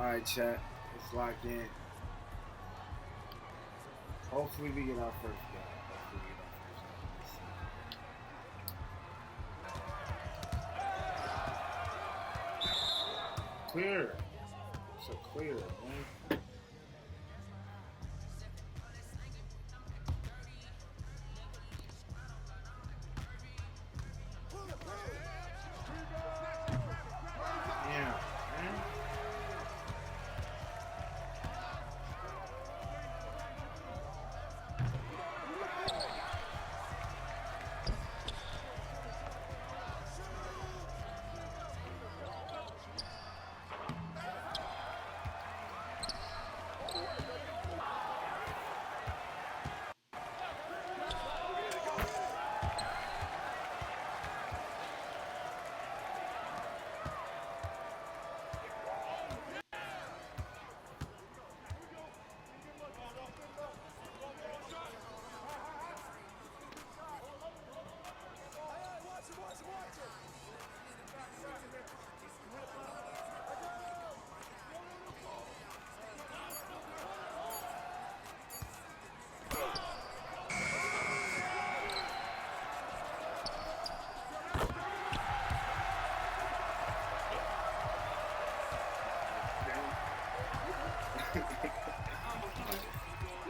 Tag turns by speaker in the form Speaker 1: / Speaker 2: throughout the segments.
Speaker 1: Alright, chat. Let's lock in. Hopefully we get our first game. Hopefully we get our first game. Clear. So clear, man. Yeah, man.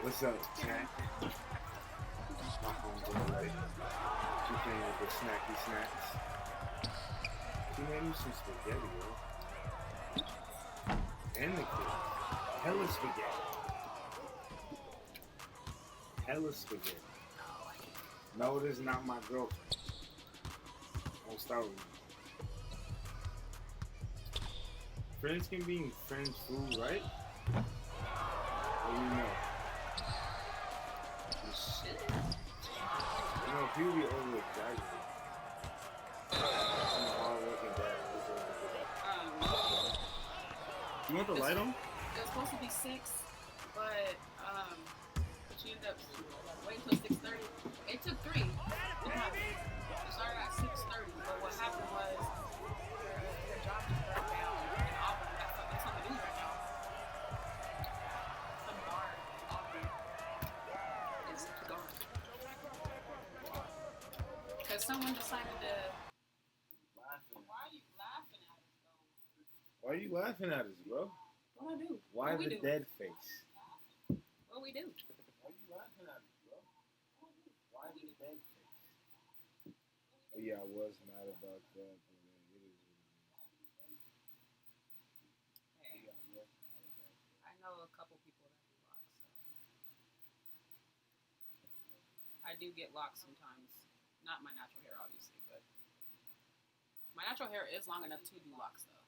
Speaker 1: What's up, chat? My homeboy, right? She came with the snacky snacks. She made me some spaghetti, yo. And the kids. Hella spaghetti. Hella spaghetti. No, it is not my girlfriend. Don't start with me. Friends can be friends food, right? What do you know? You know, people be over exaggerating. I'm a hard working dad. You want the light on?
Speaker 2: It was supposed to be 6, but she ended up waiting till 6:30. It took 3. What happened? It started at 6:30, but what happened was her job just burned down in Auburn. That's on the news right now. Some bar in Auburn is gone because someone decided to. Why are you laughing at us, though?
Speaker 1: Why are you laughing at us, bro?
Speaker 2: What I do?
Speaker 1: Why
Speaker 2: what
Speaker 1: the dead face?
Speaker 2: What we do?
Speaker 1: Why are you laughing at us, bro? Why the dead face? But yeah, I was mad about that, but it is what it is.
Speaker 2: Hey,
Speaker 1: Yeah, I was mad about that.
Speaker 2: I know a couple people that do locks. So. I do get locks sometimes. Not my natural hair, obviously, but my natural hair is long enough to do locks, though.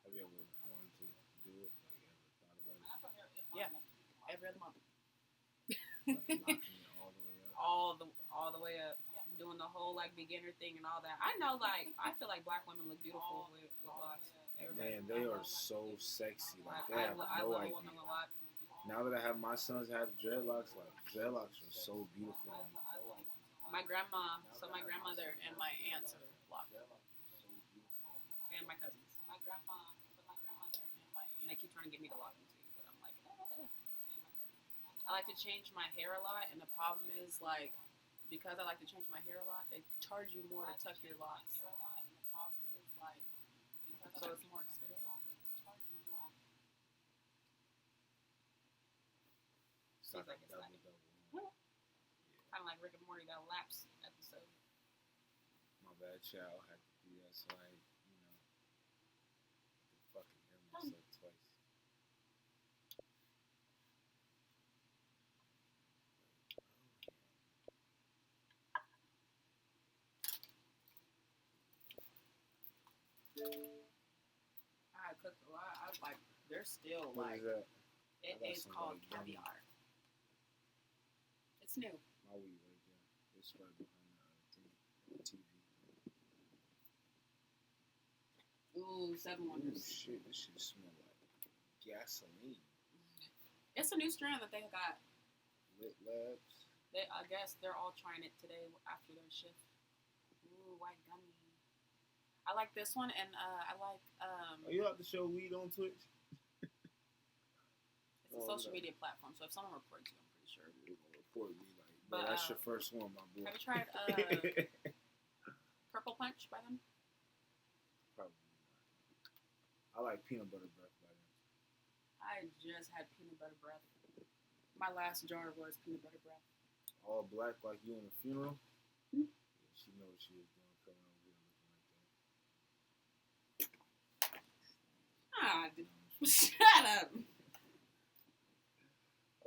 Speaker 1: Have you ever wanted to do it? Like, ever thought about it?
Speaker 2: My natural hair is long enough to do locks. Every other month.
Speaker 1: Like, knocking it all the way up?
Speaker 2: All the way up. Doing the whole, like, beginner thing and all that. I know, like, I feel like black women look beautiful with locks.
Speaker 1: Man, they are so sexy. Like, they have
Speaker 2: I
Speaker 1: no
Speaker 2: love a
Speaker 1: idea.
Speaker 2: woman with locks.
Speaker 1: Now that I have my sons have dreadlocks, like, dreadlocks are so beautiful.
Speaker 2: My grandmother and my aunts are locked. And my cousins. And they keep trying to get me to lock them too, but I'm like, I like to change my hair a lot, and the problem is, like, because I like to change my hair a lot, they charge you more to tuck your locks. So it's more expensive. Seems like it's like kind of like Rick and Morty, that lapse episode.
Speaker 1: My bad, child. Had to do that, so I, fucking hear myself twice.
Speaker 2: I cooked a lot. I was like, they're still
Speaker 1: What
Speaker 2: like.
Speaker 1: is that?
Speaker 2: It is called caviar. It's new.
Speaker 1: My weed right there. It's right behind the TV.
Speaker 2: Ooh, 7 Wonders.
Speaker 1: Shit, this shit smell like gasoline.
Speaker 2: It's a new strand that they got.
Speaker 1: Lit Labs.
Speaker 2: I guess they're all trying it today after their shift. Ooh, white gummy. I like this one, and I like.
Speaker 1: Are you out to show weed on Twitch?
Speaker 2: It's a social media platform, so if someone reports you, I'm pretty sure.
Speaker 1: They're gonna report me like,
Speaker 2: But,
Speaker 1: that's your first one, my boy.
Speaker 2: Have you tried Purple Punch by them?
Speaker 1: Probably not. I like peanut butter breath by them.
Speaker 2: I just had peanut butter breath. My last jar was peanut butter breath.
Speaker 1: All black like you in a funeral?
Speaker 2: Hmm?
Speaker 1: Yeah, she knows what she was doing coming over here looking like that.
Speaker 2: Shut up.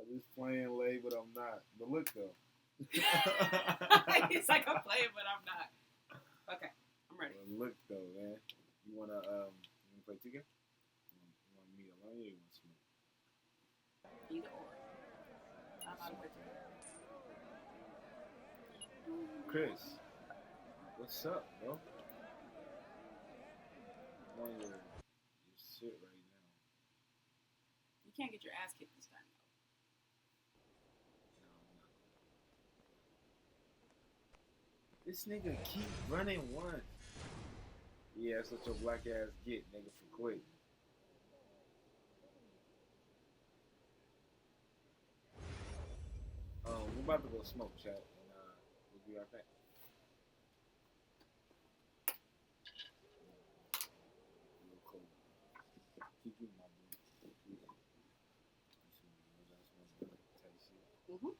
Speaker 1: I'm just playing lay, but I'm not. But look though.
Speaker 2: He's like, I'm playing, but I'm not. Okay, I'm ready.
Speaker 1: But look though, man. You wanna play 2K? You want me alone or you want smoke?
Speaker 2: Either or. I'm out of it.
Speaker 1: Chris, what's up, bro? I'm on your shit right now.
Speaker 2: You can't get your ass kicked this time, though.
Speaker 1: No, I'm not. This nigga keep running one. Yeah, that's what your black ass get, nigga, for quick. We're about to go smoke, chat, and we'll be right back. A little cold. Keep it, my boy.
Speaker 2: Mm-hmm.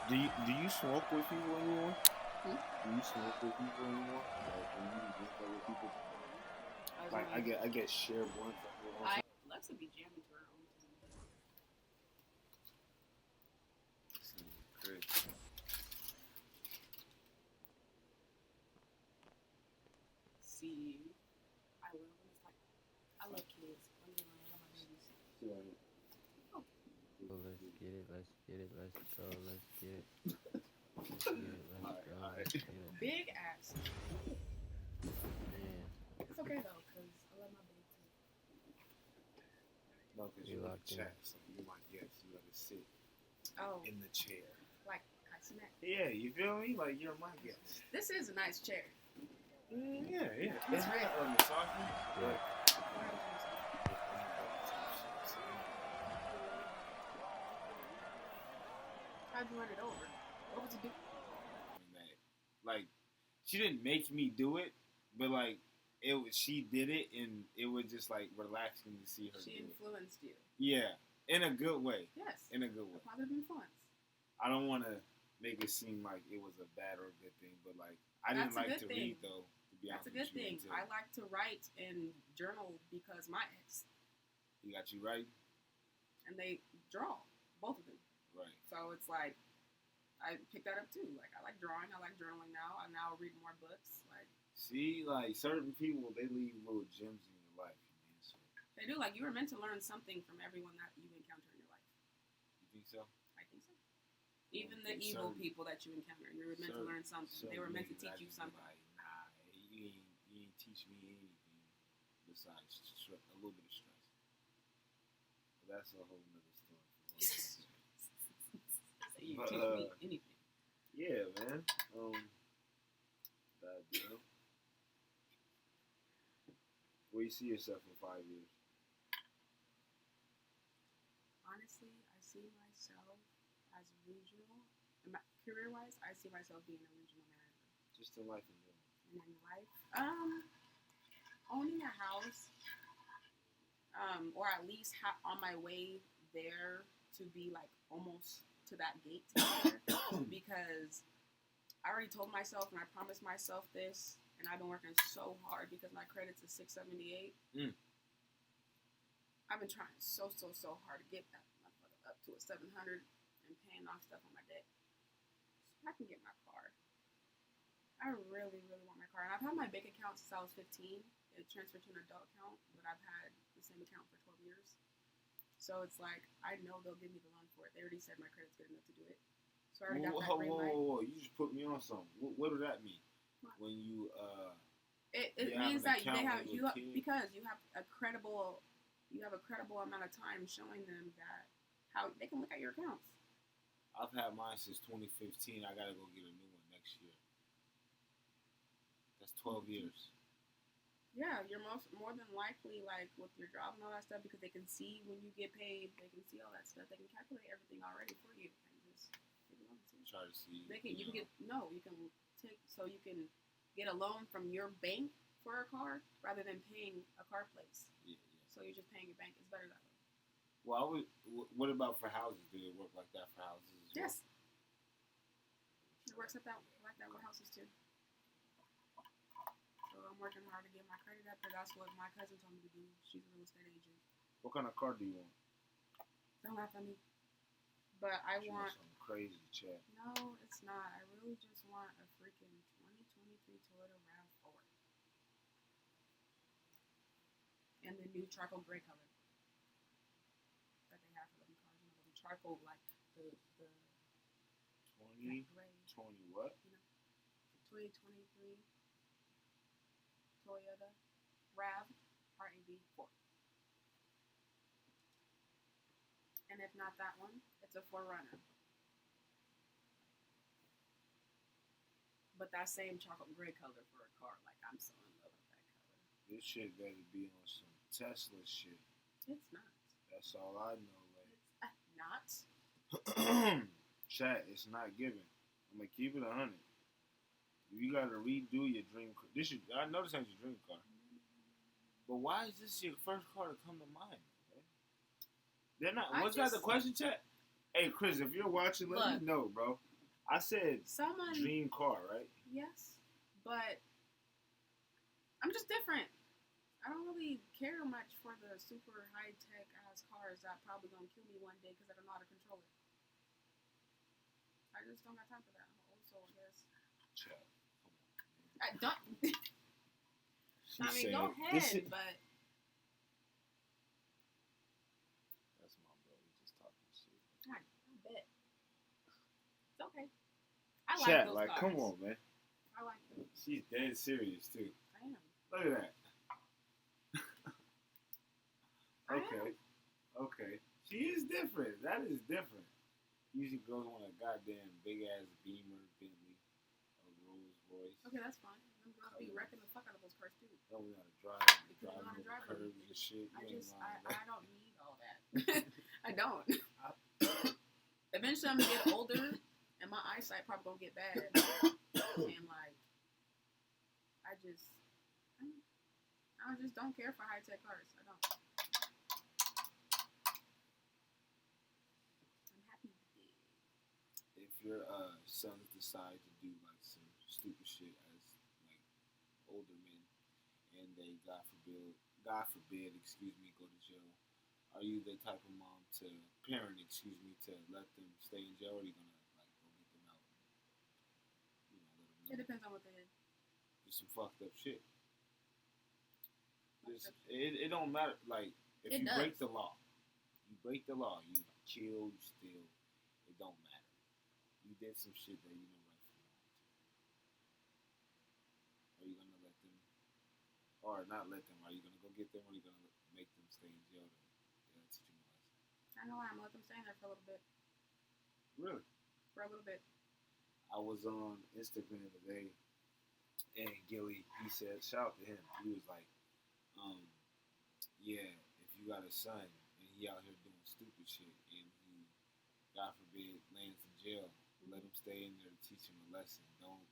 Speaker 1: Do you smoke with people anymore?
Speaker 2: Hmm?
Speaker 1: Do you smoke with people anymore? Like when you drink with people? Like I get shared one.
Speaker 2: Let's be jamming to our own thing.
Speaker 1: Chris.
Speaker 2: See, I love when it's like, I love kids. I love my babies.
Speaker 1: Oh.
Speaker 3: Let's get it, let's get it, let's go, let's get it. Let's get it, let's go, let's get it.
Speaker 2: Big ass.
Speaker 3: Man,
Speaker 2: It's okay though, because I love my baby too.
Speaker 1: No, because
Speaker 3: You
Speaker 1: you're
Speaker 3: locked
Speaker 1: like
Speaker 3: in.
Speaker 1: chat, so you're my guest. You gotta sit
Speaker 2: Oh,
Speaker 1: in the chair.
Speaker 2: like I snack.
Speaker 1: Yeah, you feel me? Like you're my guest.
Speaker 2: This is a nice chair.
Speaker 1: Yeah.
Speaker 2: It's
Speaker 1: right.
Speaker 2: right.
Speaker 1: Misogyny, but
Speaker 2: How'd you run it over? What was it do?
Speaker 1: like she didn't make me do it, but like she did it, and it was just like relaxing to see her
Speaker 2: She
Speaker 1: do
Speaker 2: influenced you.
Speaker 1: it. Yeah, in a good way.
Speaker 2: Yes.
Speaker 1: In a good way.
Speaker 2: A positive influence.
Speaker 1: I don't want to make it seem like it was a bad or a good thing, but like I didn't like to read though. To be
Speaker 2: That's a
Speaker 1: honest
Speaker 2: good
Speaker 1: with you,
Speaker 2: thing. I like to write and journal because my ex,
Speaker 1: He got you right.
Speaker 2: and they draw, both of them.
Speaker 1: Right.
Speaker 2: So it's like, I picked that up too. Like, I like drawing. I like journaling now. I now read more books. Like,
Speaker 1: See, like certain people, they leave little gems in your life, man. So
Speaker 2: they do. Like, you were meant to learn something from everyone that you encounter in your life.
Speaker 1: you think so?
Speaker 2: I think so. Even the
Speaker 1: think
Speaker 2: evil
Speaker 1: certain-
Speaker 2: people that you encounter, you were meant to learn something. They were meant to teach you something.
Speaker 1: Like, nah, you ain't teach me anything besides a little bit of stress. But that's a whole nother story.
Speaker 2: So you
Speaker 1: But,
Speaker 2: teach me anything.
Speaker 1: Yeah, man. Goddamn. Where you see yourself in 5 years?
Speaker 2: Honestly, I see myself as regional. Career-wise, I see myself being a regional manager.
Speaker 1: Just in life in general.
Speaker 2: And in life, owning a house, or at least on my way there to be like almost to that gate to get there, because I already told myself and I promised myself this, and I've been working so hard because my credit's a 678. I've been trying so hard to get that motherfucker up to a 700 and paying off stuff on my debt so I can get my car. I really want my car. And I've had my bank account since I was 15. It transferred to an adult account, but I've had the same account for 12 years. So it's like, I know they'll give me the loan for it. They already said my credit's good enough to do it. So I already got that green light.
Speaker 1: Whoa. You just put me on something. What does that mean?
Speaker 2: What?
Speaker 1: When you,
Speaker 2: It
Speaker 1: you
Speaker 2: means
Speaker 1: have an
Speaker 2: that they have,
Speaker 1: account
Speaker 2: you
Speaker 1: with a kid?
Speaker 2: because you have a credible amount of time showing them that how they can look at your accounts.
Speaker 1: I've had mine since 2015. I gotta go get a new one next year. That's 12 years.
Speaker 2: Yeah, you're more than likely like with your job and all that stuff because they can see when you get paid. They can see all that stuff. They can calculate everything already for you and just give it on to you.
Speaker 3: Try to see.
Speaker 2: They can. You can get no. You can take so you can get a loan from your bank for a car rather than paying a car place.
Speaker 3: Yeah.
Speaker 2: So you're just paying your bank. It's better that way.
Speaker 3: Well, what about for houses? Do it work like that for houses as well?
Speaker 2: Yes. It works like that with houses too. So I'm working hard to get my credit up because that's what my cousin told me to do. She's a real estate agent.
Speaker 3: What kind of car do you want?
Speaker 2: Don't laugh at me. But I
Speaker 3: You
Speaker 2: want
Speaker 3: some crazy chat.
Speaker 2: No, it's not. I really just want a freaking 2023 Toyota RAV4. And the new charcoal gray color that they have for them cars. You know, the charcoal, like the
Speaker 3: 20
Speaker 2: gray.
Speaker 3: 20 what?
Speaker 2: You know, the 2023 Toyota RAV4. And if not that one, it's a 4Runner. But that same chocolate gray color for a car, like I'm so in love with that color.
Speaker 3: This shit better be on some Tesla shit.
Speaker 2: It's not.
Speaker 3: That's all I know. Like,
Speaker 2: It's not.
Speaker 3: chat, it's not given. I'm gonna keep it 100. You gotta redo your dream car. I know this ain't your dream car. But why is this your first car to come to mind? Man? They're not. What's that the question, chat? Hey, Chris, if you're watching, let me know, bro. I said dream car, right?
Speaker 2: Yes, but I'm just different. I don't really care much for the super high-tech ass cars that probably gonna kill me one day because I don't know how to control it. I just don't got time for that. I'm old soul, I guess.
Speaker 3: Chat.
Speaker 2: I don't. I mean, go ahead, but.
Speaker 3: That's my bro. He just talking shit.
Speaker 2: I bet. It's okay. I like
Speaker 3: chat,
Speaker 2: those
Speaker 3: like,
Speaker 2: cars.
Speaker 3: come on, man.
Speaker 2: I like them.
Speaker 3: She's dead serious, too.
Speaker 2: I am.
Speaker 3: Look at that. Okay. She is different. That is different. Usually girls want a goddamn big ass Beamer, Bentley, a Rolls Royce.
Speaker 2: Okay, that's fine. Them girls be wrecking the fuck out of those cars too.
Speaker 3: Don't know how to drive.
Speaker 2: Because
Speaker 3: Driving over curves and shit.
Speaker 2: I don't need all that. I don't. Eventually, I'm gonna get older, and my eyesight probably gonna get bad. And like, I just don't care for high tech cars. I don't. I'm happy with it.
Speaker 3: If your sons decide to do like some stupid shit as like older men, and they God forbid, go to jail, are you the type of mom to parent, to let them stay in jail, or are you gonna like go get them out? And, let them know?
Speaker 2: It depends on what they did.
Speaker 3: Just some fucked up shit. It don't matter. Like if you break the law, you kill, you steal. It don't matter. You did some shit that you know right from wrong. Are you gonna let them, or not let them? Are you gonna go get them, or are you gonna make them stay in jail to teach them a lesson?
Speaker 2: I know I'm gonna let them stay in there for a little bit.
Speaker 3: Really?
Speaker 2: For a little bit.
Speaker 3: I was on Instagram today, and Gilly, he said, shout out to him. He was like, yeah, if you got a son and he out here doing stupid shit and he, God forbid, lands in jail, let him stay in there to teach him a lesson. Don't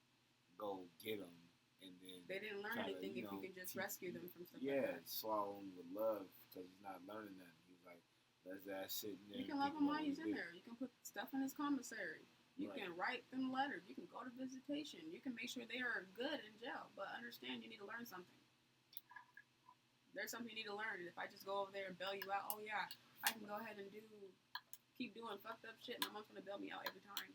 Speaker 3: go get him and then
Speaker 2: they didn't learn anything if you can just rescue them from stuff like that.
Speaker 3: Swallow him with love because he's not learning that. He was like, let that shit in there.
Speaker 2: You can love him while he's in there. You can put stuff in his commissary. You can write them letters. You can go to visitation. You can make sure they are good in jail. But understand you need to learn something. There's something you need to learn. If I just go over there and bail you out, oh yeah, I can go ahead and keep doing fucked up shit. My mom's gonna bail me out every time.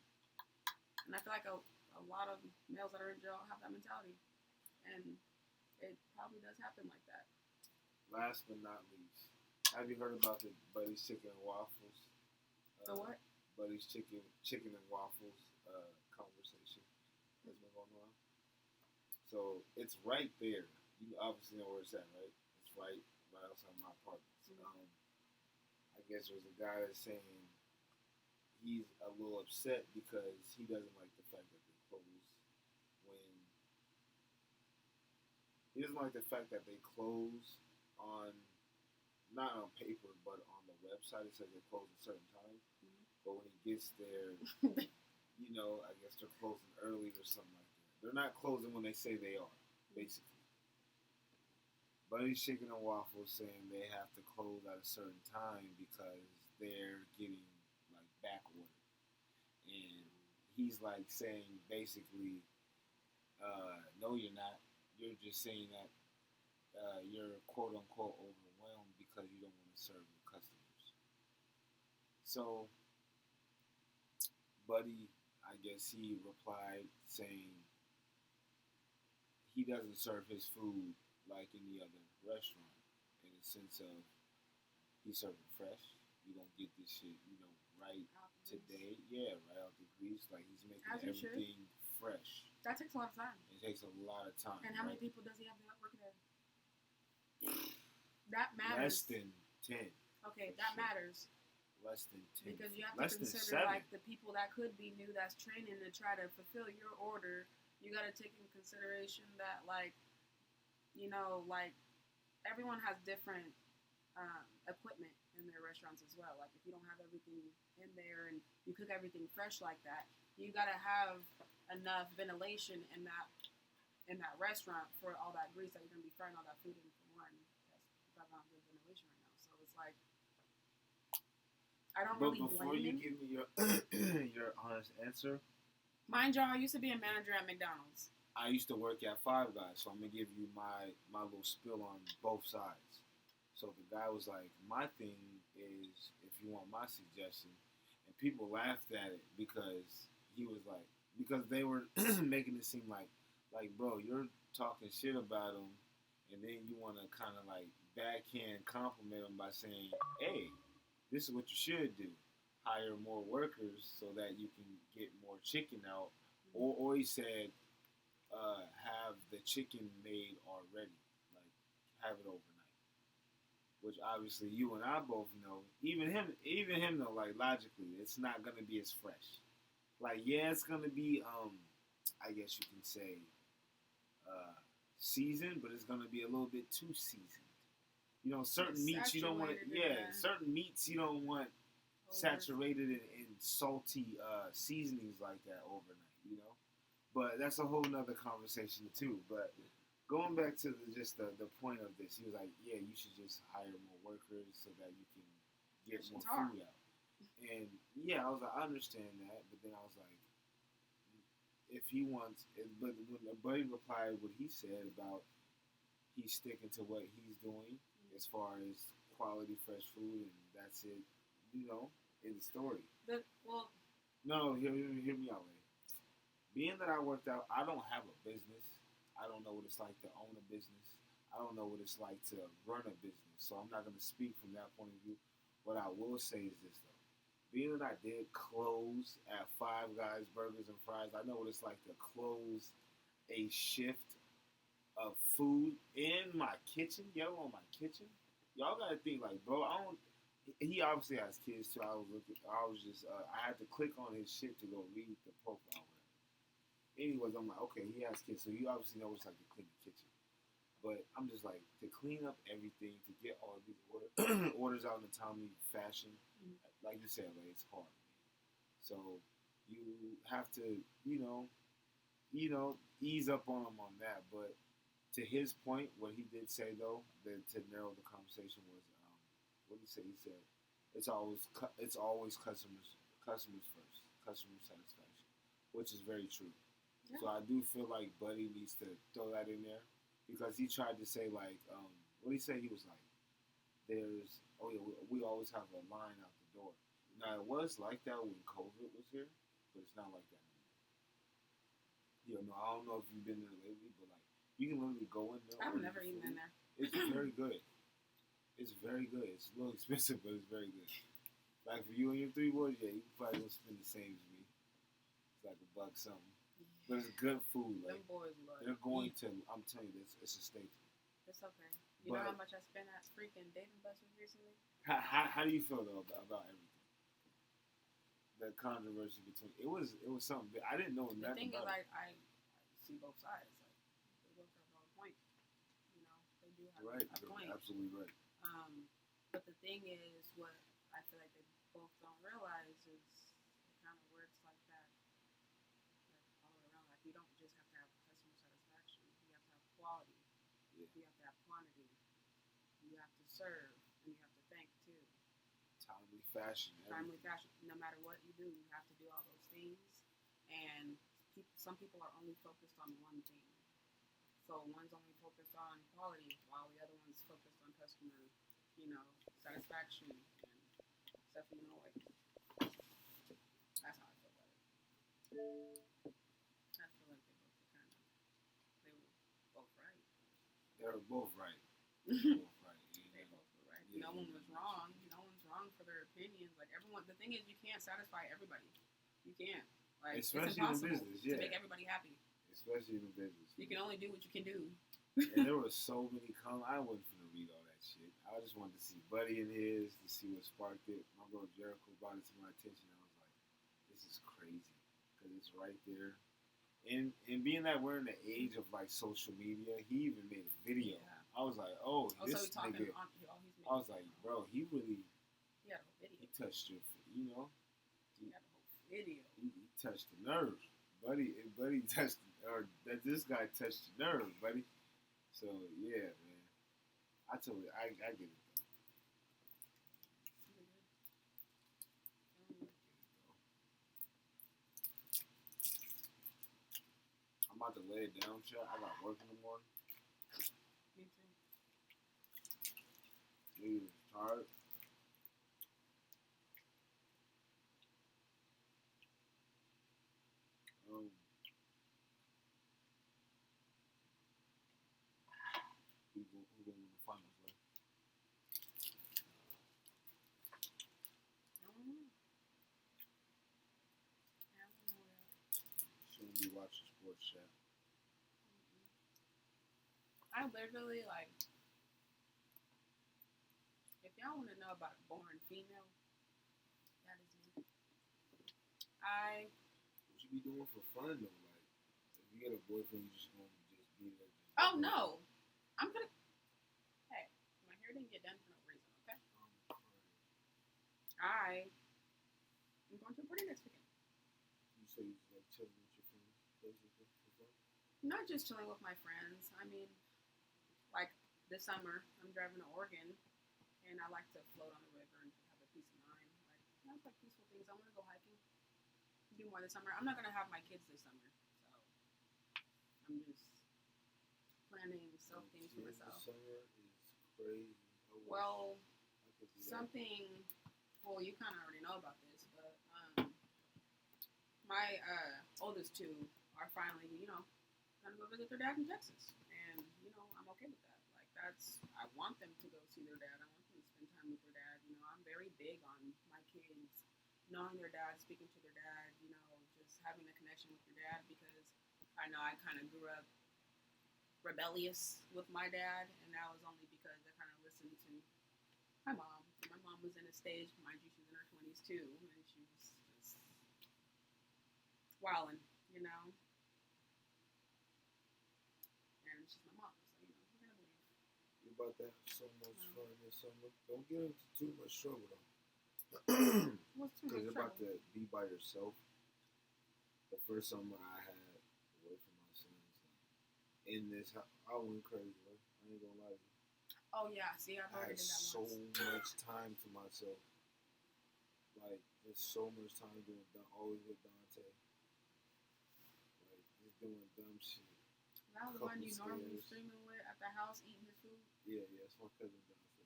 Speaker 2: And I feel like a lot of males that are in jail have that mentality. And it probably does happen like that.
Speaker 3: Last but not least, have you heard about the Buddy's Chicken and Waffles?
Speaker 2: The what?
Speaker 3: Buddy's Chicken and Waffles conversation that's been going on. So it's right there. You obviously know where it's at, right? It's right outside my apartment.
Speaker 2: Mm-hmm.
Speaker 3: I guess there's a guy that's saying he's a little upset because he doesn't like the fact that they close when He doesn't like the fact that they close on, not on paper, but on the website. It says they close at a certain time.
Speaker 2: Mhm.
Speaker 3: But when he gets there, I guess they're closing early or something like that. They're not closing when they say they are, basically. Buddy's Chicken and Waffles saying they have to close at a certain time because they're getting like back order. And he's like saying basically, no, you're not. You're just saying that you're quote unquote overwhelmed because you don't want to serve your customers. So, Buddy, I guess he replied saying he doesn't serve his food like any other restaurant in the sense of he serves it fresh. You don't get this shit, right today. Yeah, right out the grease. Like he's making everything fresh.
Speaker 2: That takes a lot of time.
Speaker 3: It takes a lot of time.
Speaker 2: And how many people does he have that work there? That matters.
Speaker 3: Less than 10.
Speaker 2: Okay, that matters.
Speaker 3: Less than 10.
Speaker 2: Because you have to consider like the people that could be new that's training to try to fulfill your order. You got to take in consideration that like everyone has different equipment in their restaurants as well. Like if you don't have everything in there and you cook everything fresh like that, you got to have enough ventilation in that restaurant for all that grease that you're going to be frying all that food in for one. That's not good ventilation right now. So it's like I don't really blame him.
Speaker 3: But before you give me your honest answer,
Speaker 2: mind you, I used to be a manager at McDonald's.
Speaker 3: I used to work at Five Guys, so I'm gonna give you my little spill on both sides. So the guy was like, "My thing is, if you want my suggestion," and people laughed at it because he was like, because they were making it seem like, bro, you're talking shit about him, and then you want to kind of like backhand compliment him by saying, "Hey, this is what you should do: hire more workers so that you can get more chicken out." Or he said, have the chicken made already, like have it overnight. Which obviously you and I both know. Even him though, like logically, it's not gonna be as fresh. Like yeah, it's gonna be I guess you can say seasoned, but it's gonna be a little bit too seasoned. Certain meats you don't want. Certain meats you don't want saturated in salty seasonings like that overnight. But that's a whole nother conversation too. But going back to the point of this, he was like, yeah, you should just hire more workers so that you can get more food out. And yeah, I was like, I understand that, but then I was like, if he wants, but when Buddy replied what he said about he's sticking to what he's doing as far as quality fresh food, and that's it, in the story. No, hear me out, man. Being that I worked out, I don't have a business. I don't know what it's like to own a business. I don't know what it's like to run a business. So I'm not going to speak from that point of view. What I will say is this, though. Being that I did close at Five Guys Burgers and Fries, I know what it's like to close a shift of food in my kitchen. Y'all on my kitchen? Y'all got to think like, bro, he obviously has kids too. I had to click on his shit to go read the profile. Anyways, I'm like, okay, he has kids, so you obviously know what it's like to clean the kitchen. But I'm just like, to clean up everything, to get all of these orders out in a timely fashion, like you said, like, it's hard. So you have to, ease up on him on that. But to his point, what he did say though, to narrow the conversation was, what did he say? He said, it's always customers first, customer satisfaction, which is very true. Yeah. So I do feel like Buddy needs to throw that in there because he tried to say like, what did he say? He was like, we always have a line out the door. Now it was like that when COVID was here, but it's not like that anymore. I don't know if you've been there lately, but like you can literally go in there.
Speaker 2: I've never even been there.
Speaker 3: It's very good. It's very good. It's a little expensive, but it's very good. Like for you and your 3 boys, yeah, you probably gonna spend the same as me. It's like $1 something. But it's good food. Like,
Speaker 2: them boys love
Speaker 3: they're going to. I'm telling you, it's a staple.
Speaker 2: It's okay. You know how much I spent at freaking Dave & Buster's recently?
Speaker 3: How do you feel though about everything? The controversy between it was something. I didn't know nothing.
Speaker 2: The thing is, like, I see both sides. Like they both have a point.
Speaker 3: Right.
Speaker 2: a
Speaker 3: You're
Speaker 2: point.
Speaker 3: absolutely right.
Speaker 2: But the thing is, what I feel like they both don't realize is it kind of works like that, like all around. Like you don't just have to have customer satisfaction. You have to have quality.
Speaker 3: Yeah.
Speaker 2: You have to have quantity. You have to serve, and you have to think too.
Speaker 3: Timely fashion.
Speaker 2: Timely fashion. No matter what you do, you have to do all those things. And some people are only focused on one thing. So one's only focused on quality, while the other one's focused on customer, satisfaction and stuff. Like that's how I feel about it. I feel like they were both right.
Speaker 3: They were both right.
Speaker 2: They
Speaker 3: Both right.
Speaker 2: both were right.
Speaker 3: Yeah,
Speaker 2: No one was wrong. No one's wrong for their opinions. Like everyone, the thing is, you can't satisfy everybody. You can't. Like
Speaker 3: especially
Speaker 2: it's impossible
Speaker 3: in business,
Speaker 2: to make everybody happy.
Speaker 3: Especially in business.
Speaker 2: You can only do what you can do.
Speaker 3: And there were so many I wasn't finna read all that shit. I just wanted to see Buddy in his, to see what sparked it. My bro Jericho brought it to my attention. I was like, this is crazy. Because it's right there. And being that we're in the age of like social media, he even made a video.
Speaker 2: Yeah.
Speaker 3: I was like, oh,
Speaker 2: so
Speaker 3: this
Speaker 2: he's talking
Speaker 3: nigga.
Speaker 2: on.
Speaker 3: I was like, bro, he really.
Speaker 2: He had a whole video.
Speaker 3: He touched your,
Speaker 2: He had a whole video.
Speaker 3: He touched the nerve, buddy. Buddy touched, or that this guy touched the nerve, buddy. So yeah, man. I get it though. I'm about to lay it down, chat. I got work in the morning.
Speaker 2: Me too.
Speaker 3: Niggas tired. Who gonna win the finals, right?
Speaker 2: I don't know.
Speaker 3: Shouldn't be watching sports, chat.
Speaker 2: I literally like. If y'all want to know about born female, that is me.
Speaker 3: What you be doing for fun though? Like, if you get a boyfriend, you just gonna just be there.
Speaker 2: Oh no, I'm gonna. Hey, my hair didn't get done for no reason. Okay. I'm going to a party next weekend.
Speaker 3: You say you just like chilling with your friends, basically for fun.
Speaker 2: Not just chilling with my friends. I mean, like this summer, I'm driving to Oregon, and I like to float on the river and have a peace of mind. Like peaceful things. I want to go hiking. Do more this summer. I'm not gonna have my kids this summer, so I'm just planning self things for myself.
Speaker 3: Summer is crazy.
Speaker 2: Well, something. Well, you kind of already know about this, but my oldest two are finally, gonna go visit their dad in Texas, and I'm okay with that. Like I want them to go see their dad. I want them to spend time with their dad. I'm very big on my kids knowing their dad, speaking to their dad, just having a connection with your dad, because I know I kind of grew up rebellious with my dad, and that was only because I kind of listened to my mom. My mom was in a stage, mind you, she's in her 20s too, and she was just wilding, and she's my mom, so we're gonna believe.
Speaker 3: You're about to have so much fun this summer. Don't get into too much trouble though.
Speaker 2: What's too
Speaker 3: Because
Speaker 2: much
Speaker 3: you're about
Speaker 2: trouble?
Speaker 3: to be by yourself. The first summer I had away from my sons, in this house, I went crazy, right? I ain't gonna lie to you.
Speaker 2: Oh yeah, see, I've
Speaker 3: I
Speaker 2: already
Speaker 3: had
Speaker 2: did that
Speaker 3: so
Speaker 2: once.
Speaker 3: much time to myself. Like, there's so much time doing always with Dante. Like, just doing dumb shit.
Speaker 2: That was the one you normally streaming with at the house, eating his food?
Speaker 3: Yeah, it's my cousin Dante.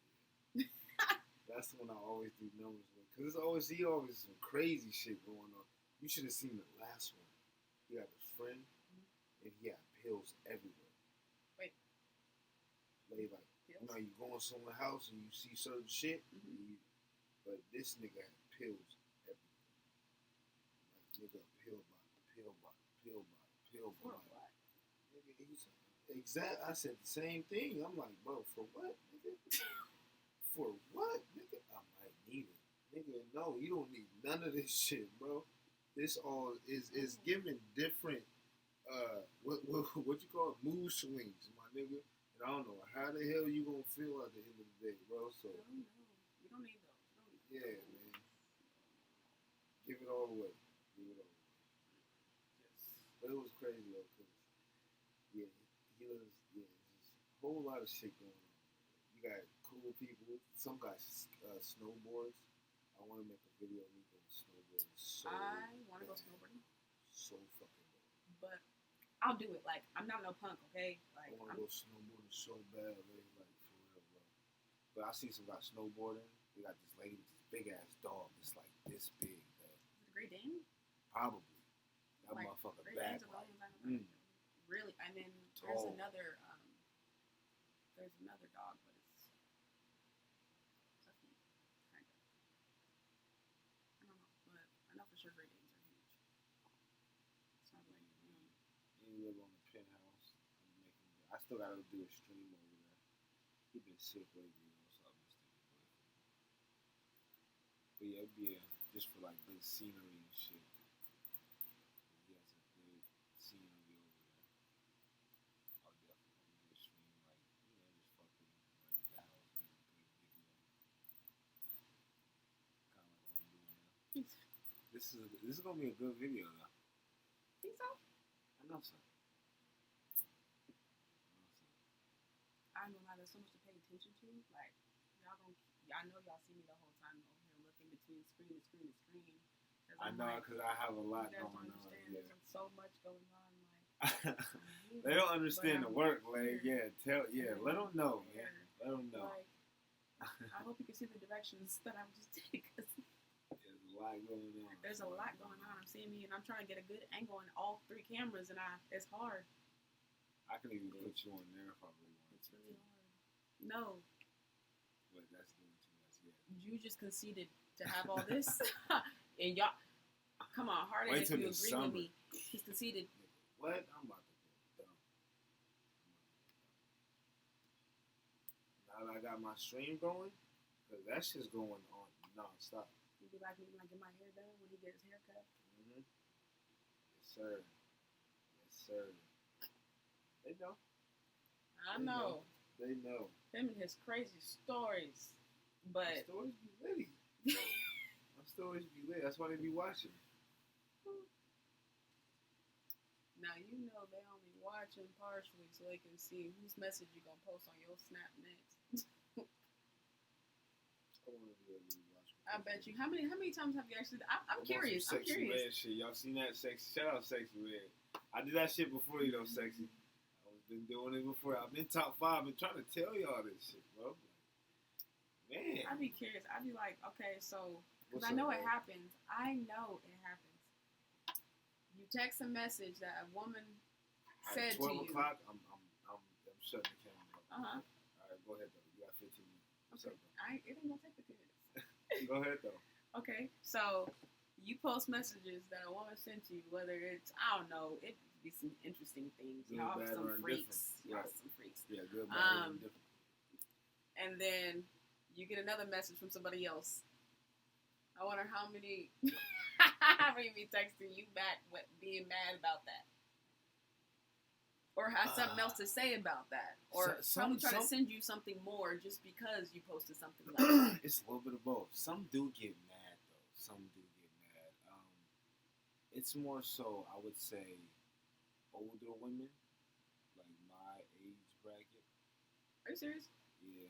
Speaker 3: Yeah. That's the one I always do numbers with. Because he always some crazy shit going on. You should have seen the last one. He had a friend, and he had pills everywhere.
Speaker 2: Wait.
Speaker 3: Like,
Speaker 2: pills?
Speaker 3: you go in someone's house and you see certain shit, but this nigga had pills everywhere. Like, nigga, pill bottle.
Speaker 2: What?
Speaker 3: Nigga, I said the same thing. I'm like, bro, for what, nigga? For what, nigga? I might need it. Nigga, no, you don't need none of this shit, bro. This all is giving different what you call it? Mood swings, my nigga. And I don't know how the hell you gonna feel at the end of the day, bro. So
Speaker 2: No, no. You don't need those. You don't need those.
Speaker 3: yeah, man, give it all away. Give it all away. But it was crazy though, cause yeah, he was just a whole lot of shit going on. You got cool people. Some guys snowboards. I want to make a video of me going snowboarding. So
Speaker 2: I want to go
Speaker 3: bad.
Speaker 2: snowboarding,
Speaker 3: So fucking bad.
Speaker 2: but I'll do it. Like, I'm not no punk, okay?
Speaker 3: I
Speaker 2: Like,
Speaker 3: want to go snowboarding so bad, man. Like for real, bro. But I see some guys snowboarding. They got this lady with this big ass dog. It's like this big.
Speaker 2: is it a Great Dane?
Speaker 3: Probably. That
Speaker 2: Like,
Speaker 3: motherfucker
Speaker 2: Great
Speaker 3: back.
Speaker 2: Danes are
Speaker 3: Like,
Speaker 2: really really. And then there's
Speaker 3: Tall.
Speaker 2: another dog, but it's fluffy, kind of. I don't know, but I know for sure Great Danes are huge. It's not like
Speaker 3: and live on the penthouse. I still gotta do a stream over there. He been sick lately, so I've been staying away from him. But yeah, it'd be just for like good scenery and shit. He has a good scenery over there. I'll definitely do a stream, like just fucking running the house, make a good video, kind of like what I'm doing now. This is gonna be a good video though.
Speaker 2: think so.
Speaker 3: I know so.
Speaker 2: I don't know how there's so much to pay attention to. Like, I know y'all see me the whole time over here looking between screen to screen to screen.
Speaker 3: I know, because I have a lot
Speaker 2: you guys
Speaker 3: going
Speaker 2: don't
Speaker 3: on.
Speaker 2: understand.
Speaker 3: Yeah.
Speaker 2: There's so much going on. Like,
Speaker 3: They don't understand the
Speaker 2: But
Speaker 3: work,
Speaker 2: I'm
Speaker 3: like,
Speaker 2: here.
Speaker 3: let them know, man.
Speaker 2: Here.
Speaker 3: Let them know.
Speaker 2: Like, I hope you can see the directions that I'm just taking. Cause
Speaker 3: There's a lot going on.
Speaker 2: there's a lot going on. I'm seeing me, and I'm trying to get a good angle on all three cameras, and it's hard.
Speaker 3: I can even put you on there if I really want
Speaker 2: It's
Speaker 3: to.
Speaker 2: really hard. No,
Speaker 3: But that's doing too much, yeah.
Speaker 2: you just conceded to have all this, and y'all, come on, harder
Speaker 3: Wait
Speaker 2: if
Speaker 3: till
Speaker 2: you
Speaker 3: the
Speaker 2: agree
Speaker 3: summer.
Speaker 2: with me. He's conceded.
Speaker 3: What? I'm about to go dumb. Now that I got my stream going, because that shit's going on non-stop.
Speaker 2: You be like me when I get my hair done, when he get his hair cut.
Speaker 3: Mm-hmm. Yes, sir. Yes, sir. They know.
Speaker 2: I
Speaker 3: They
Speaker 2: know.
Speaker 3: They know.
Speaker 2: Him and his crazy stories. But
Speaker 3: My stories be litty. My stories be lit. That's why they be watching.
Speaker 2: now you know they only watching partially so they can see whose message you gonna post on your snap next.
Speaker 3: I want to be able to watch.
Speaker 2: I bet you. How many times have you actually? I'm curious. I'm
Speaker 3: Sexy
Speaker 2: curious.
Speaker 3: Red shit. Y'all seen that? Sexy. Shout out Sexy Red. I did that shit before, you know, Sexy. I was been doing it before. I've been top 5 and trying to tell y'all this shit, bro. Man.
Speaker 2: I'd be curious. I'd be like, okay, so because
Speaker 3: What's
Speaker 2: I know
Speaker 3: up,
Speaker 2: it
Speaker 3: bro?
Speaker 2: happens. I know it happens. You text a message that a woman said
Speaker 3: At
Speaker 2: to
Speaker 3: 12
Speaker 2: you.
Speaker 3: o'clock, I'm shutting the camera off.
Speaker 2: Uh huh.
Speaker 3: All right, go ahead, though. You got 15 minutes. What's
Speaker 2: Okay.
Speaker 3: up, bro?
Speaker 2: It ain't gonna take 15 minutes.
Speaker 3: Go ahead, though.
Speaker 2: Okay, so you post messages that a woman sent you, whether it's, I don't know, it could be some interesting things.
Speaker 3: Good,
Speaker 2: Y'all
Speaker 3: bad,
Speaker 2: some
Speaker 3: or
Speaker 2: freaks.
Speaker 3: indifferent.
Speaker 2: Y'all
Speaker 3: Right.
Speaker 2: some freaks.
Speaker 3: Yeah, good, bad, or indifferent.
Speaker 2: And then you get another message from somebody else. I wonder how many how many be texting you back with being mad about that. Or has something else to say about that. Or
Speaker 3: some-
Speaker 2: probably try to
Speaker 3: some-
Speaker 2: send you something more just because you posted something like that.
Speaker 3: It's a little bit of both. Some do get mad, though. Some do get mad. It's more so, I would say, older women, like my age bracket.
Speaker 2: Are you serious?
Speaker 3: Yeah.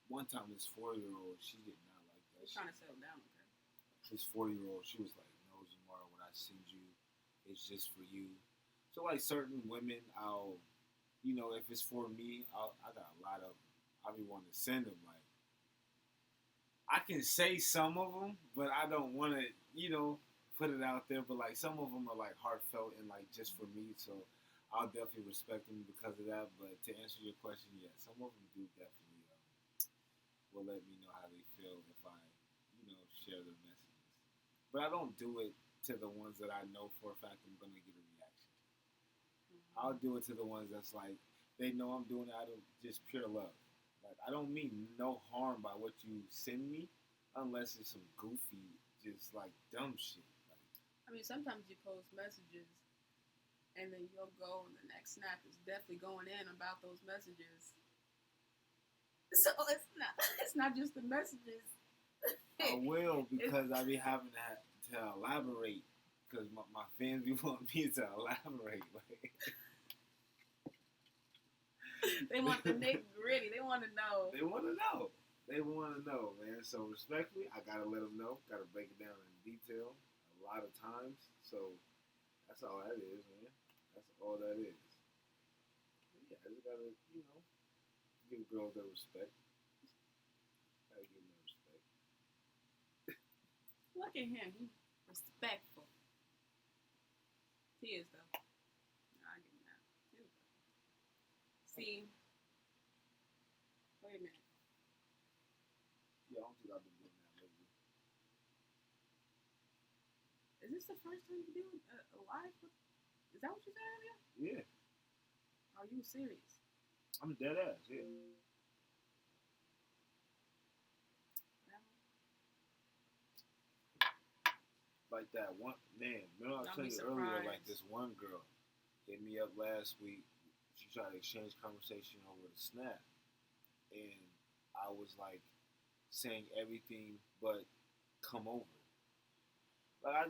Speaker 3: One time, this 4-year-old, she did not like that.
Speaker 2: You're trying to settle down with her.
Speaker 3: This 4-year-old, she was like, "No, Zamar, what I send you, it's just for you." So, like, certain women, I'll, if it's for me, I got a lot of them. I'll be wanting to send them, like, I can say some of them, but I don't want to, put it out there. But, like, some of them are, like, heartfelt and, like, just for me. So, I'll definitely respect them because of that. But to answer your question, yeah, some of them do definitely will let me know how they feel if I, share their messages. But I don't do it to the ones that I know for a fact I'm going to get a reaction. I'll do it to the ones that's like, they know I'm doing it out of just pure love. Like, I don't mean no harm by what you send me, unless it's some goofy, just like dumb shit. Like,
Speaker 2: I mean, sometimes you post messages and then you'll go and the next snap is definitely going in about those messages. So it's not just the messages.
Speaker 3: I will, because I be having to elaborate, because my fans be wanting me to elaborate. Like,
Speaker 2: they want the nitty gritty. They want to know.
Speaker 3: They want to know. They want to know, man. So respectfully, I gotta let them know. Gotta break it down in detail a lot of times. So that's all that is, man. That's all that is. Yeah, I just gotta, give girls their respect. Gotta give them their respect.
Speaker 2: Look at him. He's respectful. He is, though. I'll give him that. He is, though. See. Wait a minute.
Speaker 3: Yeah, I don't think I've been doing that lately.
Speaker 2: Is this the first time you do a live? Is that what you said earlier?
Speaker 3: Yeah.
Speaker 2: Are you serious?
Speaker 3: I'm dead ass, yeah. Like that one, man, remember I was telling you earlier, like this one girl hit me up last week. She tried to exchange conversation over the Snap. And I was like saying everything but come over. Like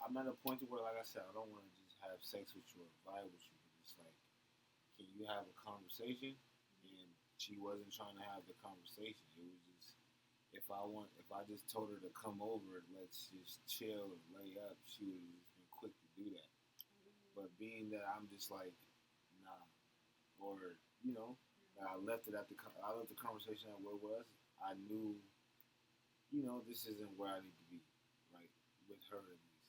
Speaker 3: I'm at a point where, like I said, I don't want to just have sex with you or vibe with you. But it's like, can you have a conversation? And she wasn't trying to have the conversation. It was just, if I just told her to come over, let's just chill and lay up, she would have just been quick to do that. But being that I'm just like, nah, or I left the conversation at where it was. I knew, this isn't where I need to be, like with her at least.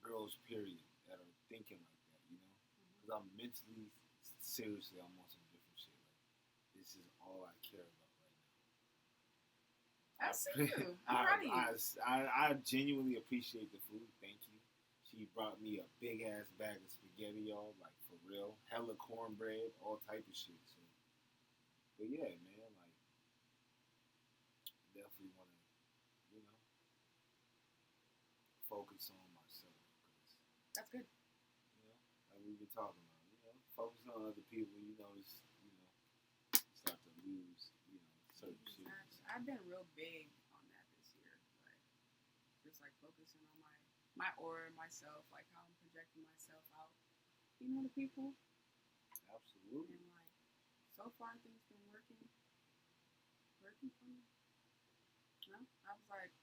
Speaker 3: Girls, period, that are thinking like that, because I'm mentally, seriously, I'm on some different shit. Like, this is all I care about right now.
Speaker 2: I see you. I'm proud of you.
Speaker 3: I genuinely appreciate the food. Thank you. She brought me a big ass bag of spaghetti, y'all, like for real. Hella cornbread, all type of shit. So, but yeah, man, like, definitely want to, focus on myself.
Speaker 2: That's good.
Speaker 3: Like we've been talking about, focus on other people. Start to lose, certain shit.
Speaker 2: I've been real big on that this year, like just like focusing on my aura, myself, like how I'm projecting myself out, to people.
Speaker 3: Absolutely.
Speaker 2: And like so far, things been working for me. I was like,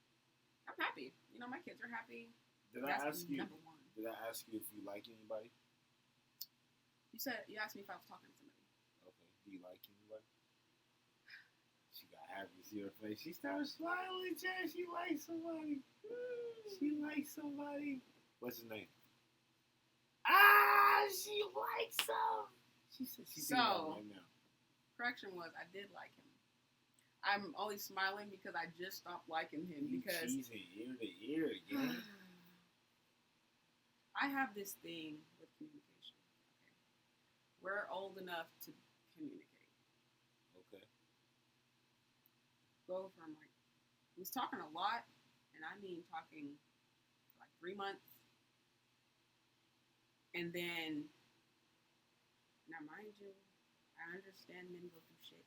Speaker 2: I'm happy. My kids are happy.
Speaker 3: Did I ask you? Number one. Did I ask you if you like anybody?
Speaker 2: You asked me if I was talking to somebody.
Speaker 3: Okay. Do you like anybody? She got happy to see her face. She started smiling, Jen. She likes somebody. She likes somebody. What's his name? She likes him. She said she's right now.
Speaker 2: Correction was, I did like him. I'm only smiling because I just stopped liking him because
Speaker 3: he's ear to ear again.
Speaker 2: I have this thing with communication. Okay, we're old enough to communicate.
Speaker 3: Okay.
Speaker 2: Go from he was talking a lot, and I mean talking for like 3 months, and then now mind you, I understand men go through shit.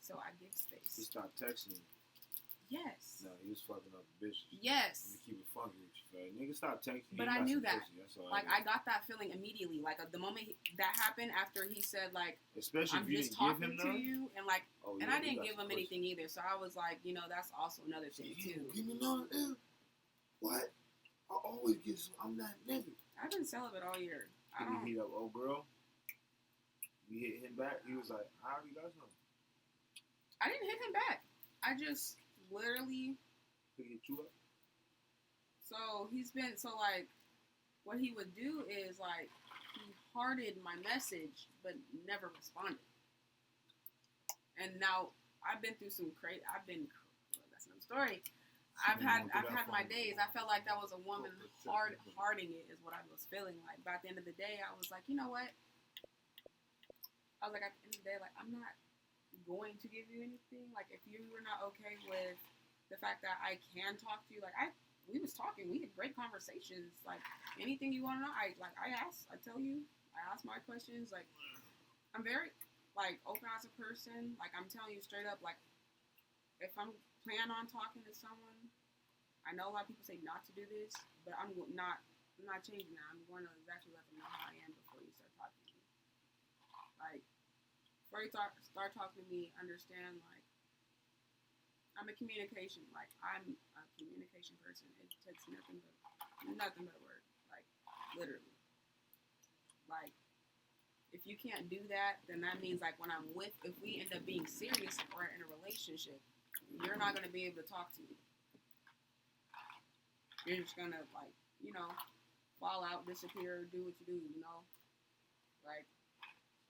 Speaker 2: So I give space.
Speaker 3: He stopped texting me.
Speaker 2: Yes.
Speaker 3: No, he was fucking up the bitches.
Speaker 2: Yes.
Speaker 3: Let me keep it funky with you, fam. Nigga, stop texting me.
Speaker 2: But I knew that.
Speaker 3: Like,
Speaker 2: I got that feeling immediately. Like, the moment that happened, after he said, like,
Speaker 3: especially
Speaker 2: I'm just talking to you, and, like, and I didn't give him anything either. So I was like, that's also another thing, too.
Speaker 3: Give me none. What? I always get some. I'm that nigga.
Speaker 2: I've been celibate all year.
Speaker 3: Did you heat up old girl? You hit him back? He was like, how you got something?
Speaker 2: I didn't hit him back. I just literally.
Speaker 3: Did he hit you up?
Speaker 2: So like, what he would do is like, he hearted my message, but never responded. And now I've been through some crazy. That's another story. I've had my days. I felt like that was a woman hearting it is what I was feeling like. But at the end of the day, I was like, you know what? I was like, at the end of the day, like, I'm not going to give you anything. Like, if you were not okay with the fact that I can talk to you, like, we was talking. We had great conversations. Like anything you want to know, I ask. I tell you. I ask my questions. Like I'm very like open as a person. Like I'm telling you straight up. Like if I'm planning on talking to someone, I know a lot of people say not to do this, but I'm not. I'm not changing that. I'm going to exactly let them know how I am before you start talking to me. Like before you start talking to me, understand like. I'm a communication, like, I'm a communication person. It takes nothing but a word, like, literally. Like, if you can't do that, then that means, like, if we end up being serious or in a relationship, you're not going to be able to talk to me. You're just going to, like, fall out, disappear, do what you do, Like,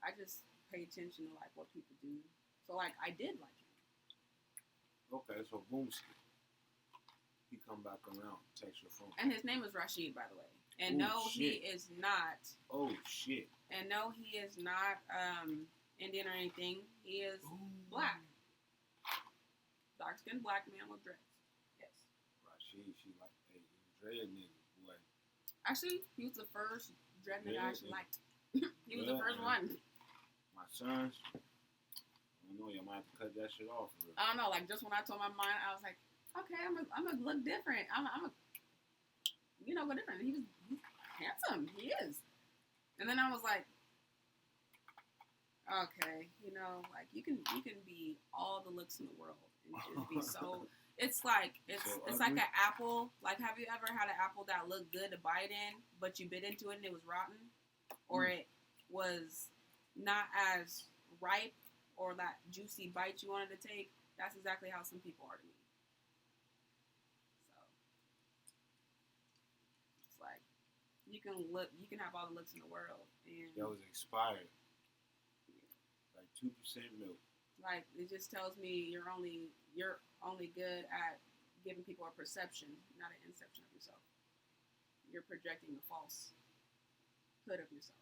Speaker 2: I just pay attention to, like, what people do. So, like, I did like him.
Speaker 3: Okay, so Boomski. He come back around, text your phone.
Speaker 2: And his name is Rashid, by the way. And no, he is not.
Speaker 3: Oh, shit.
Speaker 2: And no, he is not Indian or anything. He is black. Dark-skinned black man with dreads. Yes.
Speaker 3: Rashid, she like, hey, dread nigga, boy.
Speaker 2: Actually, he was the first dread nigga I actually liked. He was the first one.
Speaker 3: My sons... I know you might have to cut that shit off. For real.
Speaker 2: I don't know. Like just when I told my mind, I was like, okay, I'm gonna look different. I'm a, go different. He's handsome. He is. And then I was like, okay, like you can be all the looks in the world and just be so. It's like it's like an apple. Like, have you ever had an apple that looked good to bite in, but you bit into it and it was rotten, or it was not as ripe? Or that juicy bite you wanted to take, that's exactly how some people are to me. So, it's like, you can have all the looks in the world. And
Speaker 3: that was expired. Yeah. Like 2% milk.
Speaker 2: Like, it just tells me you're only good at giving people a perception, not an inception of yourself. You're projecting the falsehood of yourself.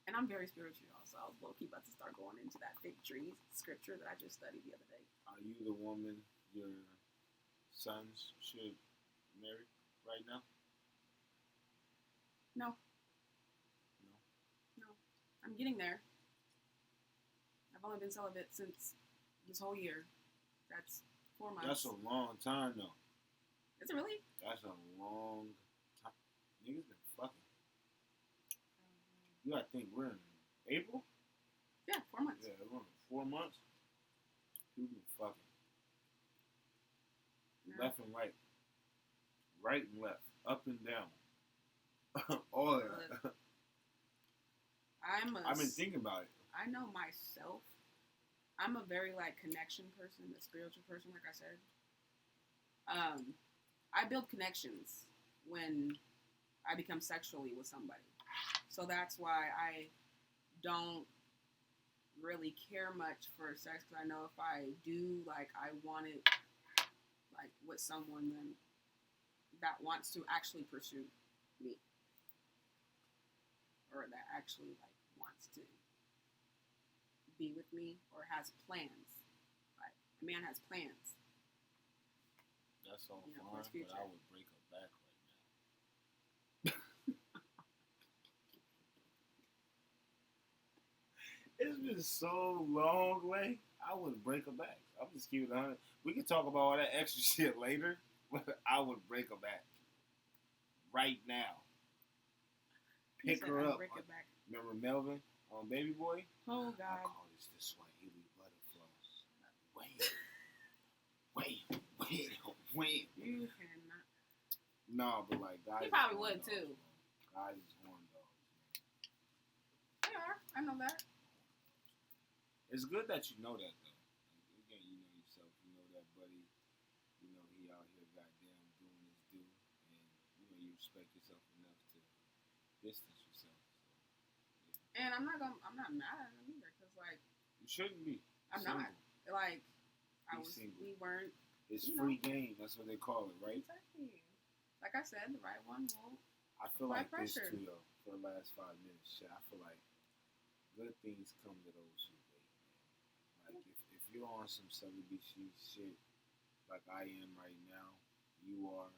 Speaker 2: And I'm very spiritual, y'all, so I was low-key about to start going into that fig tree scripture that I just studied the other day.
Speaker 3: Are you the woman your sons should marry right now?
Speaker 2: No. I'm getting there. I've only been celibate since this whole year. That's 4 months.
Speaker 3: That's a long time, though.
Speaker 2: Is it really?
Speaker 3: That's a long time. Niggas been fucking. You gotta think we're in April?
Speaker 2: Yeah, 4 months.
Speaker 3: Yeah, we're in 4 months. People been fucking. No. Left and right. Right and left. Up and down. All of that. I've been thinking about it.
Speaker 2: I know myself. I'm a very, connection person, a spiritual person, like I said. I build connections when I become sexually with somebody. So that's why I don't really care much for sex, because I know if I do, I want it, with someone then that wants to actually pursue me. Or that actually, wants to be with me or has plans. Like, a man has plans.
Speaker 3: That's all fine, but I would break her back right now. It's been so long, Lay. I would break her back. I'm just keeping it 100. We can talk about all that extra shit later, but I would break her back right now. Pick her up.
Speaker 2: Break her back.
Speaker 3: Remember Melvin on Baby Boy?
Speaker 2: Oh, God.
Speaker 3: I call this the Swahili butterflies. Wait.
Speaker 2: You cannot.
Speaker 3: No, but guys.
Speaker 2: He probably would, too.
Speaker 3: Guys is horn dogs, man.
Speaker 2: They are. I know that.
Speaker 3: It's good that you know that, though. Again, you know yourself. You know that buddy. You know he out here goddamn doing his due. And, you respect yourself enough to distance yourself. So, yeah.
Speaker 2: And I'm not mad at him either, because,
Speaker 3: you shouldn't be.
Speaker 2: I'm
Speaker 3: single.
Speaker 2: not.
Speaker 3: Single.
Speaker 2: We weren't.
Speaker 3: It's free game. That's what they call it, right?
Speaker 2: Exactly. Like I said, the right one will.
Speaker 3: I feel like
Speaker 2: pressure.
Speaker 3: This, too, though, for the last 5 minutes. Shit, I feel like good things come to those who wait, man. If you're on some celibacy shit, like I am right now, you are,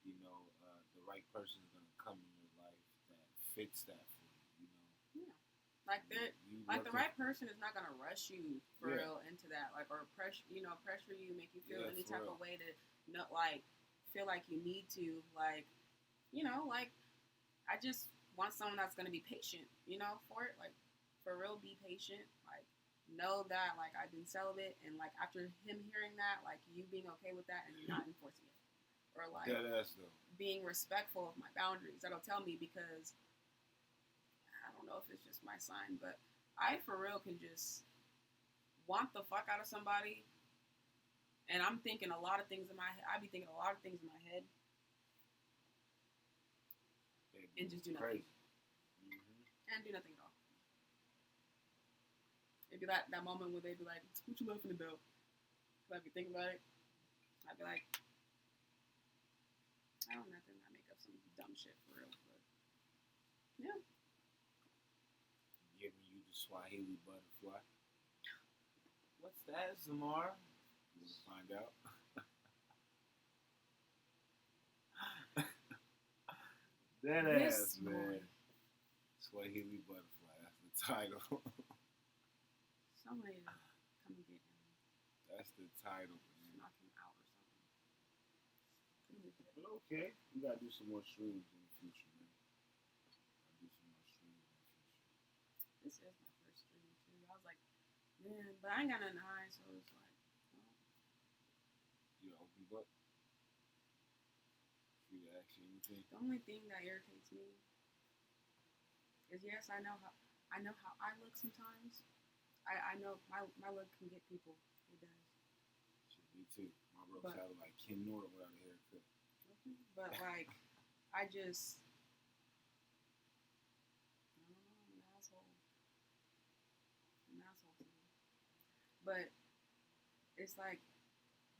Speaker 3: the right person is gonna come in your life that fits that for you.
Speaker 2: Yeah. Like the right person is not gonna rush you for real into that, like, or pressure you, make you feel any type of way to not like feel like you need to, like, like, I just want someone that's gonna be patient, for it, like, for real, be patient, like, know that, like, I've been celibate, and like after him hearing that, like, you being okay with that and not enforcing it, or like being respectful of my boundaries. That'll tell me, because I don't know if it's just my sign, but I for real can just want the fuck out of somebody, and I'm thinking a lot of things in my head. I be thinking a lot of things in my head, and just do nothing, and do nothing at all. It'd be that moment where they'd be like, "What you laughing about?" I'd be thinking about it. I'd be like, I don't know, nothing. I make up some dumb shit for real, but yeah.
Speaker 3: Giving you the Swahili butterfly. What's that, Zamar? We'll find out. That ass, man. Swahili butterfly. That's the title.
Speaker 2: Somebody come and get him.
Speaker 3: That's the title, man.
Speaker 2: Knock him out or something.
Speaker 3: But okay, we gotta do some more streams in the future, man. Gotta do some more streams in the future.
Speaker 2: This is my first stream too. I was like, man, but I ain't got nothing to hide, so it's like, well.
Speaker 3: You're an open book. Free to ask you anything.
Speaker 2: The only thing that irritates me is, yes, I know how I look sometimes. I know my look can get people. It does.
Speaker 3: Shit, me too. My bro sounded like Ken Norton without a haircut.
Speaker 2: But like, I just, I don't know, I'm an asshole. I'm an asshole to me. But it's like,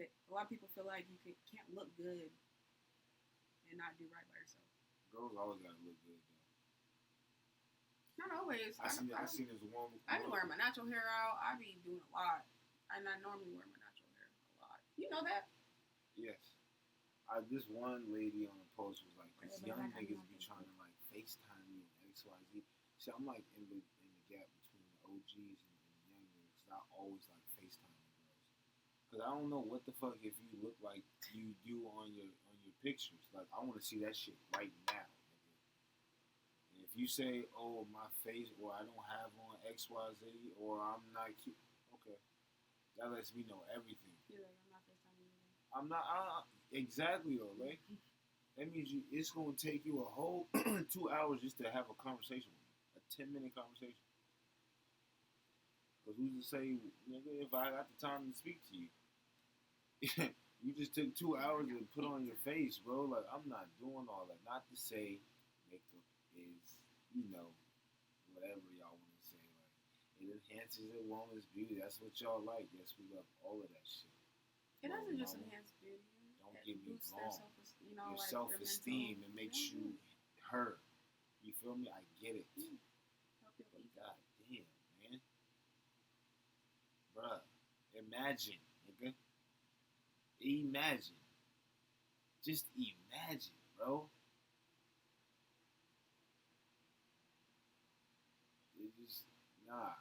Speaker 2: a lot of people feel like you can't look good and not do right by yourself.
Speaker 3: Girls always gotta look good, though.
Speaker 2: Not always.
Speaker 3: I seen this woman.
Speaker 2: I be wearing my natural hair out. I be doing a lot. And I normally wear my natural hair a lot. You know that?
Speaker 3: Yes. This one lady on the post was like, "These young niggas be trying to like FaceTime you and XYZ." See, I'm like in the gap between the OGs and the young niggas. Cause I always like FaceTiming girls. Cause I don't know what the fuck if you look like you do on your pictures. Like, I want to see that shit right now. And if you say, "Oh, my face," or "I don't have on XYZ," or "I'm not cute," okay, that lets me know everything.
Speaker 2: You're like, I'm not FaceTiming you.
Speaker 3: I'm not. Exactly though, like that means it's gonna take you a whole 2 hours just to have a conversation with me, a 10-minute conversation. Cause who's to say, nigga, if I got the time to speak to you, you just took 2 hours to put on your face, bro. Like, I'm not doing all that. Not to say makeup is, whatever y'all want to say. Like, it enhances a woman's beauty. That's what y'all like. Yes, we love all of that shit.
Speaker 2: It doesn't just enhance beauty.
Speaker 3: Don't get me wrong. Your
Speaker 2: like
Speaker 3: self-esteem, it makes you her. You feel me? I get it. But god damn, man. Bruh. Imagine, nigga. Imagine. Just imagine, bro. It just, nah.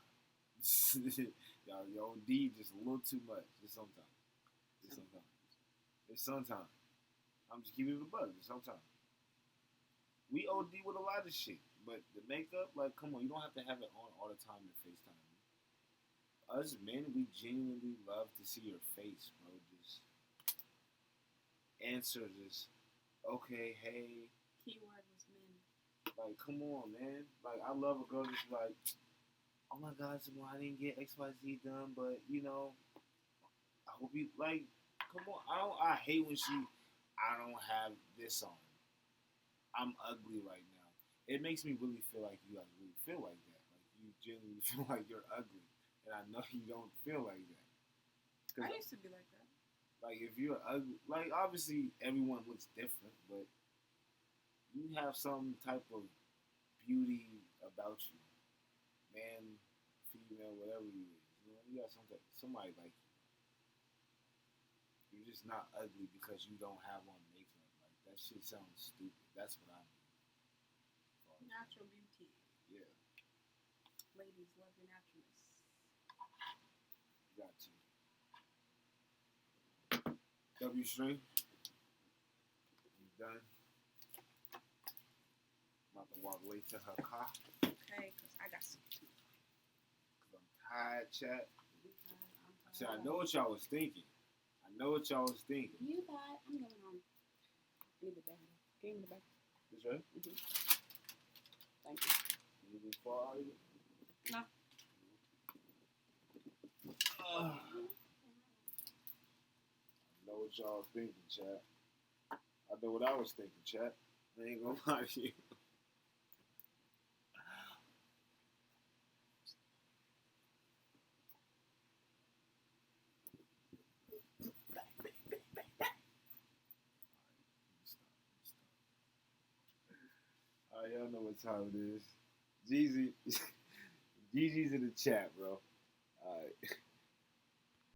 Speaker 3: Y'all OD just a little too much. Just sometimes. It's sometimes. I'm just keeping it a bug. Sometimes. We OD with a lot of shit. But the makeup, like, come on. You don't have to have it on all the time to FaceTime me. Us men, we genuinely love to see your face, bro. Just answer this. Okay, hey.
Speaker 2: Keyword was men.
Speaker 3: Like, come on, man. Like, I love a girl just like, "Oh my God, Zamar, I didn't get XYZ done, but, I hope you, like, come on." I hate when I don't have this on. I'm ugly right now. It makes me really feel like you guys really feel like that. Like, you genuinely feel like you're ugly. And I know you don't feel like that.
Speaker 2: I used to be like that.
Speaker 3: Like, if you're ugly, like, obviously everyone looks different, but you have some type of beauty about you. Man, female, whatever you is. You got somebody like you. it's not ugly because you don't have on makeup. Like that shit sounds stupid. That's what I mean.
Speaker 2: Natural beauty.
Speaker 3: Yeah,
Speaker 2: Ladies love your naturalness.
Speaker 3: got to. W string. You done? About to walk away to her car.
Speaker 2: Okay, because I got some too.
Speaker 3: Cause I'm tired, chat.
Speaker 2: I'm tired.
Speaker 3: See, I know what y'all was thinking.
Speaker 2: You thought I'm going home. I need the bag. Give me the bag.
Speaker 3: This right?
Speaker 2: Mm-hmm. Thank you.
Speaker 3: You need far either?
Speaker 2: No.
Speaker 3: I know what y'all was thinking, chat. I know what I was thinking, chat. I ain't gonna lie to you. Alright, y'all know what time it is. Jeezy, Jeezy's in the chat, bro.